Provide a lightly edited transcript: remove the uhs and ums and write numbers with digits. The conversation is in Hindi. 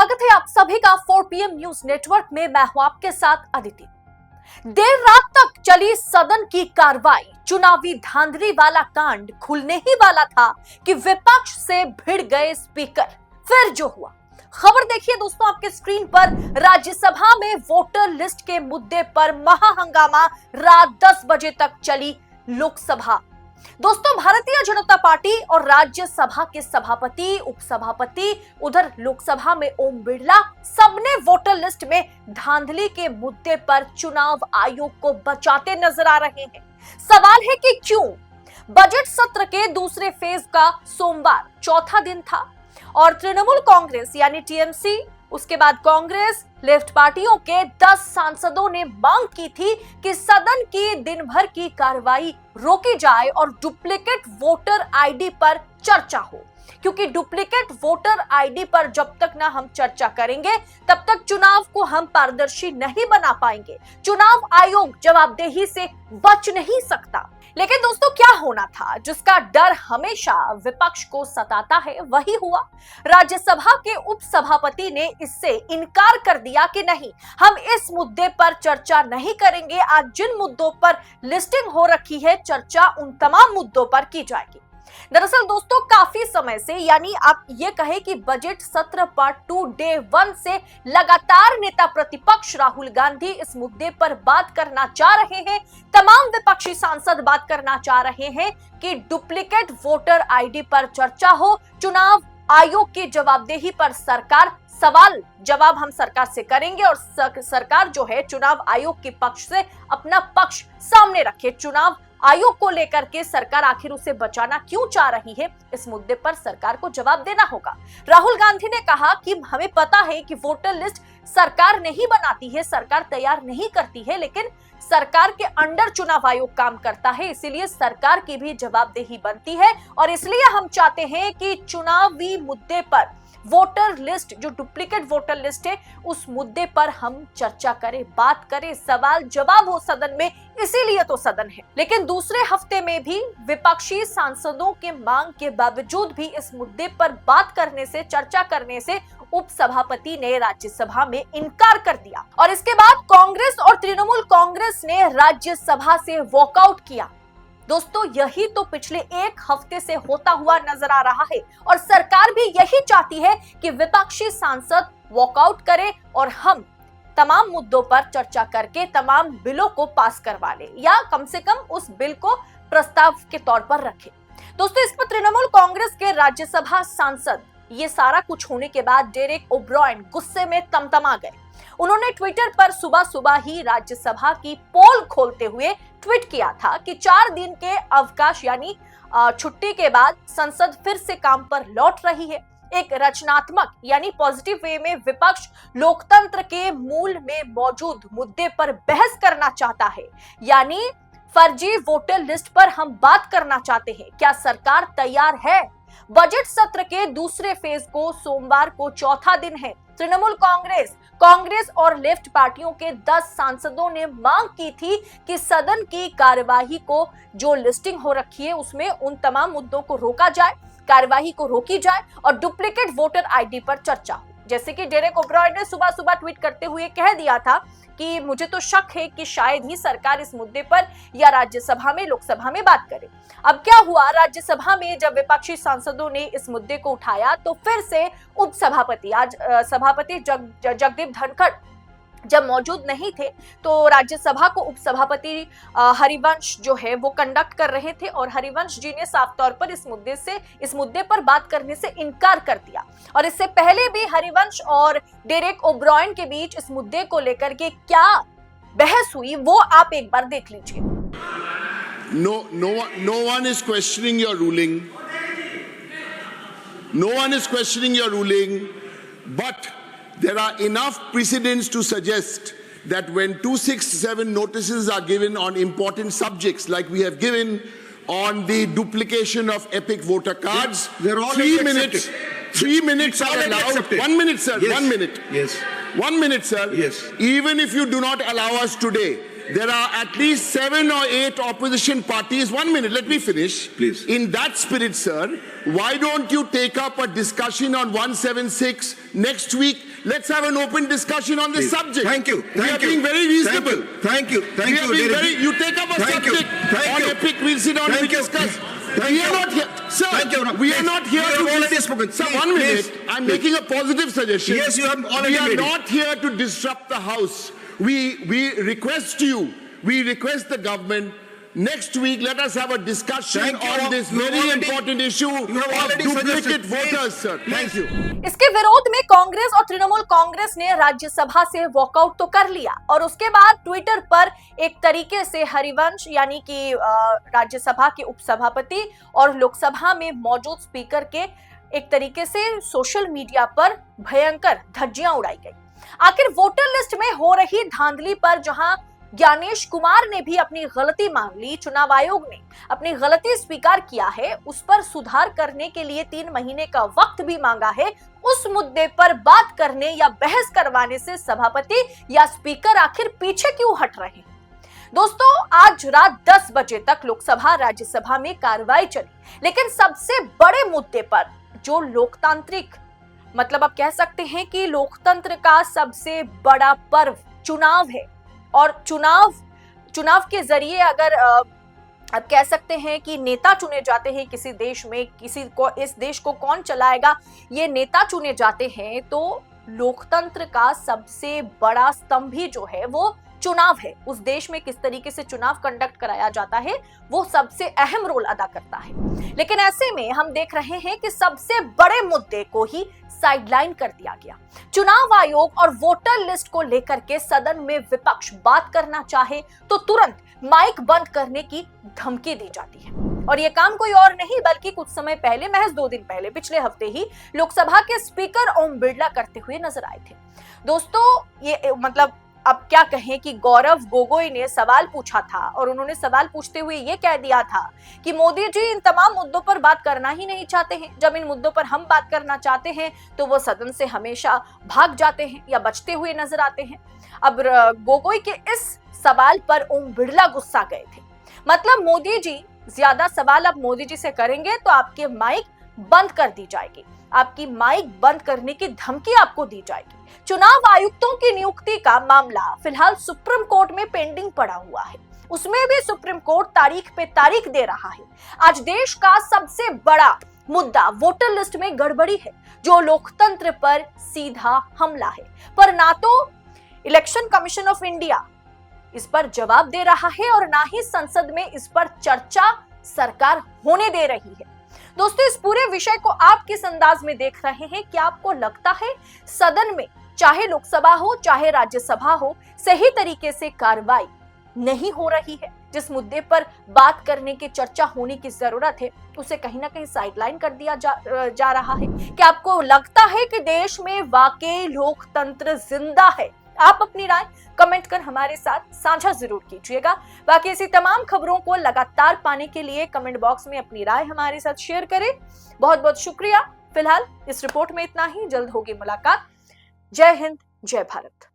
स्वागत है आप सभी का 4 PM न्यूज नेटवर्क में। मैं हूं आपके साथ अदिति। देर रात तक चली सदन की कार्रवाई। चुनावी धांधली वाला कांड खुलने ही वाला था कि विपक्ष से भिड़ गए स्पीकर। फिर जो हुआ, खबर देखिए दोस्तों आपके स्क्रीन पर। राज्यसभा में वोटर लिस्ट के मुद्दे पर महाहंगामा। रात 10 बजे तक चली लोकसभा। दोस्तों, भारतीय जनता पार्टी और राज्यसभा के सभापति, उपसभापति, उधर लोकसभा में ओम बिरला, सबने वोटर लिस्ट में धांधली के मुद्दे पर चुनाव आयोग को बचाते नजर आ रहे हैं। सवाल है कि क्यों? बजट सत्र के दूसरे फेज का सोमवार चौथा दिन था और तृणमूल कांग्रेस यानी टीएमसी, उसके बाद कांग्रेस, लेफ्ट पार्टियों के 10 सांसदों ने मांग की थी कि सदन की दिन भर की कार्रवाई रोकी जाए और डुप्लीकेट वोटर आईडी पर चर्चा हो, क्योंकि डुप्लीकेट वोटर आईडी पर जब तक ना हम चर्चा करेंगे तब तक चुनाव को हम पारदर्शी नहीं बना पाएंगे। चुनाव आयोग जवाबदेही से बच नहीं सकता। लेकिन दोस्तों, क्या होना था? जिसका डर हमेशा विपक्ष को सताता है वही हुआ। राज्यसभा के उपसभापति ने इससे इनकार कर दिया कि नहीं, हम इस मुद्दे पर चर्चा नहीं करेंगे। आज जिन मुद्दों पर लिस्टिंग हो रखी है, चर्चा उन तमाम मुद्दों पर की जाएगी। दरअसल दोस्तों, काफी समय से, यानी आप ये कहें कि बजट सत्र पार्ट 2 डे 1 से लगातार नेता प्रतिपक्ष राहुल गांधी इस मुद्दे पर बात करना चाह रहे हैं। तमाम विपक्षी सांसद बात करना चाह रहे हैं कि डुप्लीकेट वोटर आईडी पर चर्चा हो। चुनाव आयोग की जवाबदेही पर सरकार सवाल जवाब हम सरकार से करेंगे और सरकार जो है चुनाव आयोग के पक्ष से अपना पक्ष सामने रखे। चुनाव आयोग को लेकर के सरकार आखिर उसे बचाना क्यों चाह रही है, इस मुद्दे पर सरकार को जवाब देना होगा। राहुल गांधी ने कहा कि हमें पता है कि वोटर लिस्ट सरकार नहीं बनाती है, सरकार तैयार नहीं करती है, लेकिन सरकार के अंडर चुनाव आयोग काम करता है, इसीलिए सरकार की भी जवाबदेही बनती है और इसलिए हम चाहते हैं कि चुनावी मुद्दे पर वोटर लिस्ट, जो डुप्लीकेट वोटर लिस्ट है, उस मुद्दे पर हम चर्चा करें, बात करें, सवाल जवाब हो सदन में, इसीलिए तो सदन है। लेकिन दूसरे हफ्ते में भी विपक्षी सांसदों के मांग के बावजूद भी इस मुद्दे पर बात करने से, चर्चा करने से उपसभापति ने राज्यसभा में इनकार कर दिया और इसके बाद कांग्रेस और तृणमूल कांग्रेस ने राज्यसभा से वॉकआउट किया। दोस्तों, यही तो पिछले एक हफ्ते से होता हुआ नजर आ रहा है और सरकार भी यही चाहती है कि विपक्षी सांसद वॉकआउट करें और हम तमाम मुद्दों पर चर्चा करके तमाम बिलों को पास करवा ले, या कम से कम उस बिल को प्रस्ताव के तौर पर रखें। दोस्तों, इस पर तृणमूल कांग्रेस के राज्यसभा सांसद, ये सारा कुछ होने के बाद डेरेक ओब्रायन गुस्से में तमतमा गए। उन्होंने ट्विटर पर सुबह सुबह ही राज्यसभा की पोल खोलते हुए ट्वीट किया था कि 4 दिन के अवकाश यानी छुट्टी के बाद संसद फिर से काम पर लौट रही है। एक रचनात्मक यानी पॉजिटिव वे में विपक्ष लोकतंत्र के मूल में मौजूद मुद्दे पर बहस करना चाहता है, यानी फर्जी वोटर लिस्ट पर हम बात करना चाहते हैं। क्या सरकार तैयार है? बजट सत्र के दूसरे फेज को सोमवार को चौथा दिन है। तृणमूल कांग्रेस और लेफ्ट पार्टियों के 10 सांसदों ने मांग की थी कि सदन की कार्यवाही को, जो लिस्टिंग हो रखी है, उसमें उन तमाम मुद्दों को रोका जाए, कार्यवाही को रोकी जाए और डुप्लीकेट वोटर आईडी पर चर्चा हो। जैसे कि डेरेक ओब्रायन ने सुबह सुबह ट्वीट करते हुए कह दिया था कि मुझे तो शक है कि शायद ही सरकार इस मुद्दे पर या राज्यसभा में, लोकसभा में बात करे। अब क्या हुआ, राज्यसभा में जब विपक्षी सांसदों ने इस मुद्दे को उठाया तो फिर से उपसभापति, आज सभापति जगदीप धनखड़ जब मौजूद नहीं थे तो राज्यसभा को उपसभापति हरिवंश जो है वो कंडक्ट कर रहे थे और हरिवंश जी ने साफ तौर पर इस मुद्दे पर बात करने से इनकार कर दिया। और इससे पहले भी हरिवंश और डेरेक ओब्रायन के बीच इस मुद्दे को लेकर के क्या बहस हुई, वो आप एक बार देख लीजिए। No one is questioning your ruling. No one is questioning your ruling, but there are enough precedents to suggest that when 267 notices are given on important subjects, like we have given on the duplication of epic voter cards, they're all 3 minutes. 3 minutes are allowed. Accepted. 1 minute, sir. Yes. 1 minute. Yes. 1 minute, sir. Yes. Even if you do not allow us today, there are at least 7 or 8 opposition parties. 1 minute, let me finish. Please. In that spirit, sir, why don't you take up a discussion on 176 next week? Let's have an open discussion on this subject. Thank you. We are being very reasonable. Thank you. We are being very. You take up a Thank you. subject Thank on you. epic. We'll sit down and we discuss. We are not here, sir. Thank you. We are not here You have to. already spoken. Sir, Please, 1 minute. please. I'm making a positive suggestion. Yes, you have already We are made it. not here to disrupt the House. We request you. We request the government. Next week, let us have a discussion Thank you. on this You have very already- important issue you have of already duplicate suggested. voters, sir. Please. Thank you. इसके विरोध में कांग्रेस और तृणमूल कांग्रेस ने राज्यसभा से वॉकआउट तो कर लिया और उसके बाद ट्विटर पर एक तरीके से हरिवंश यानी कि राज्यसभा के उपसभापति और लोकसभा में मौजूद स्पीकर के एक तरीके से सोशल मीडिया पर भयंकर धज्जियां उड़ाई गई। आखिर वोटर लिस्ट में हो रही धांधली पर जहां ज्ञानेश कुमार ने भी अपनी गलती मान ली, चुनाव आयोग ने अपनी गलती स्वीकार किया है, उस पर सुधार करने के लिए 3 महीने का वक्त भी मांगा है। उस मुद्दे पर बात करने या बहस करवाने से सभापति या स्पीकर आखिर पीछे क्यों हट रहे हैं? दोस्तों, आज रात 10 बजे तक लोकसभा राज्यसभा में कार्रवाई चली, लेकिन सबसे बड़े मुद्दे पर जो लोकतांत्रिक मतलब आप कह सकते हैं कि लोकतंत्र का सबसे बड़ा पर्व चुनाव है और चुनाव के जरिए अगर आप कह सकते हैं कि नेता चुने जाते हैं किसी देश में, किसी को इस देश को कौन चलाएगा ये नेता चुने जाते हैं, तो लोकतंत्र का सबसे बड़ा स्तंभ ही जो है वो चुनाव है। उस देश में किस तरीके से चुनाव कंडक्ट कराया जाता है वो सबसे अहम रोल अदा करता है। लेकिन ऐसे में हम देख रहे हैं कि सबसे बड़े मुद्दे को ही साइडलाइन कर दिया गया। चुनाव आयोग और वोटर लिस्ट को लेकर के सदन में विपक्ष बात करना चाहे तो तुरंत माइक बंद करने की धमकी दी जाती है और ये काम कोई और नहीं बल्कि कुछ समय पहले, महज 2 दिन पहले, पिछले हफ्ते ही लोकसभा के स्पीकर ओम बिरला करते हुए नजर आए थे। दोस्तों, ये मतलब अब क्या कहें कि गौरव गोगोई ने सवाल पूछा था और उन्होंने सवाल पूछते हुए ये कह दिया था कि मोदी जी इन तमाम मुद्दों पर बात करना ही नहीं चाहते हैं। जब इन मुद्दों पर हम बात करना चाहते हैं तो वो सदन से हमेशा भाग जाते हैं या बचते हुए नजर आते हैं। अब गोगोई के इस सवाल पर ओम बिरला गुस्सा गए थे। मतलब मोदी जी ज्यादा सवाल आप मोदी जी से करेंगे तो आपके माइक बंद कर दी जाएगी, आपकी माइक बंद करने की धमकी आपको दी जाएगी। चुनाव आयुक्तों की नियुक्ति का मामला फिलहाल सुप्रीम कोर्ट में पेंडिंग पड़ा हुआ है, उसमें भी सुप्रीम कोर्ट तारीख पे तारीख दे रहा है। आज देश का सबसे बड़ा मुद्दा वोटर लिस्ट में गड़बड़ी है जो लोकतंत्र पर सीधा हमला है, पर ना तो इलेक्शन कमीशन ऑफ इंडिया इस पर जवाब दे रहा है और ना ही संसद में इस पर चर्चा सरकार होने दे रही है। दोस्तों, इस पूरे विषय को आप किस अंदाज में देख रहे हैं? क्या आपको लगता है सदन में चाहे लोकसभा हो चाहे राज्यसभा हो सही तरीके से कार्रवाई नहीं हो रही है? जिस मुद्दे पर बात करने की, चर्चा होने की जरूरत है उसे कहीं ना कहीं साइडलाइन कर दिया जा रहा है। क्या आपको लगता है कि देश में वाकई लोकतंत्र जिंदा है? आप अपनी राय कमेंट कर हमारे साथ साझा जरूर कीजिएगा। बाकी ऐसी तमाम खबरों को लगातार पाने के लिए कमेंट बॉक्स में अपनी राय हमारे साथ शेयर करें। बहुत बहुत शुक्रिया। फिलहाल इस रिपोर्ट में इतना ही, जल्द होगी मुलाकात। जय हिंद, जय भारत।